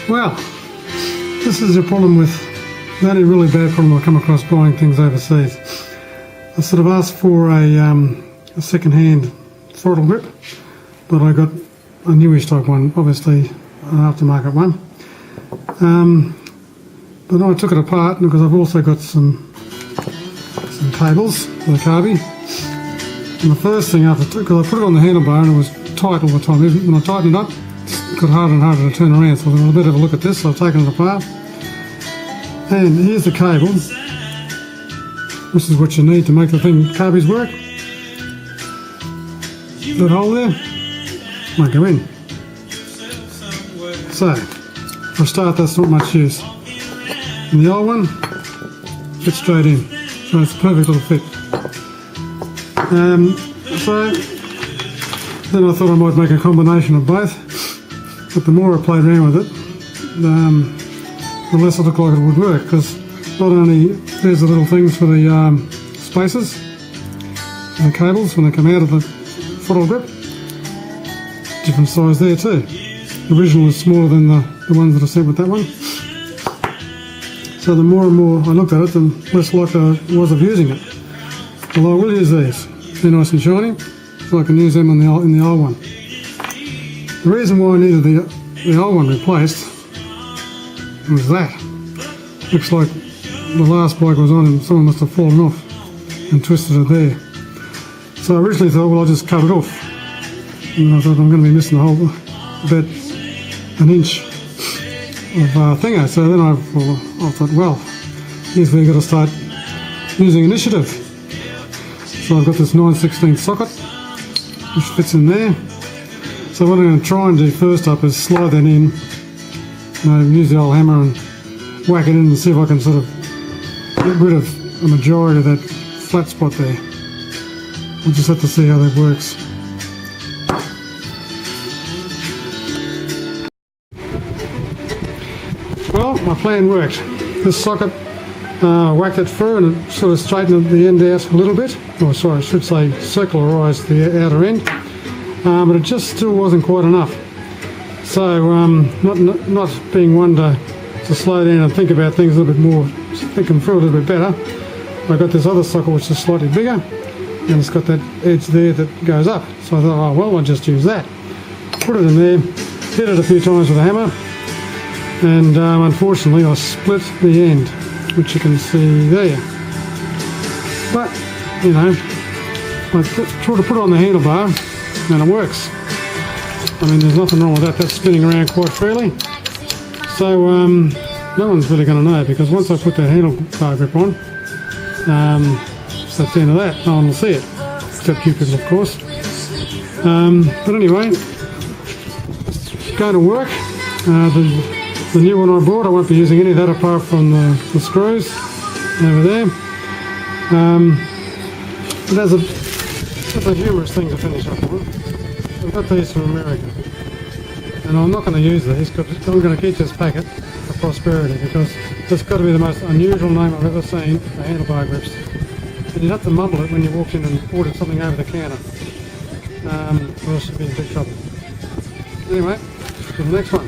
Well, this is the problem with the only really bad problem I come across buying things overseas. I sort of asked for a second-hand throttle grip, but I got a newish type one, obviously an aftermarket one. But I took it apart because I've also got some cables for the carby. And the first thing because I put it on the handlebar and it was tight all the time. Even when I tightened it up, it got harder and harder to turn around. So I thought, I better have a look at this. So I've taken it apart. And here's the cable. This is what you need to make the carbies work. That hole there won't go in. So, for a start, that's not much use. And the old one fits straight in. So it's a perfect little fit. So then I thought I might make a combination of both, but the more I played around with it, the less it looked like it would work, because not only there's the little things for the spacers and the cables when they come out of the throttle grip, different size there too. The original is smaller than the ones that I sent with that one. So the more and more I looked at it, the less likely I was of using it. Although I will use these. They're nice and shiny, so I can use them in the old one. The reason why I needed the old one replaced was that. Looks like the last bike was on and someone must have fallen off and twisted it there. So I originally thought, well, I'll just cut it off. And I thought I'm going to be missing about an inch of thingo. So then I thought, well, here's where you've got to start using initiative. So I've got this 9/16 socket, which fits in there. So what I'm going to try and do first up is slide that in, use the old hammer and whack it in and see if I can sort of get rid of a majority of that flat spot there. We'll just have to see how that works. Well, my plan worked. This socket whacked it through and it sort of straightened the end out a little bit. Or sorry, I should say circularised the outer end. But it just still wasn't quite enough. So not being one to slow down and think about things a little bit more, think them through a little bit better, I got this other socket which is slightly bigger and it's got that edge there that goes up. So I thought, oh well, I'll just use that. Put it in there, hit it a few times with a hammer, and unfortunately I split the end, which you can see there. But, you know, I try to put it on the handlebar and it works. I mean, there's nothing wrong with that. That's spinning around quite freely. So no one's really going to know, because once I put that handlebar grip on, that's the end of that. No one will see it, except you people, of course. But anyway, it's going to work. The new one I bought, I won't be using any of that apart from the screws over there. It has a humorous thing to finish up with. I've got these from America, and I'm not going to use these because I'm going to keep this packet for prosperity, because it's got to be the most unusual name I've ever seen for handlebar grips. And you'd have to mumble it when you walked in and ordered something over the counter, or else you'd be in big trouble. Anyway, to the next one.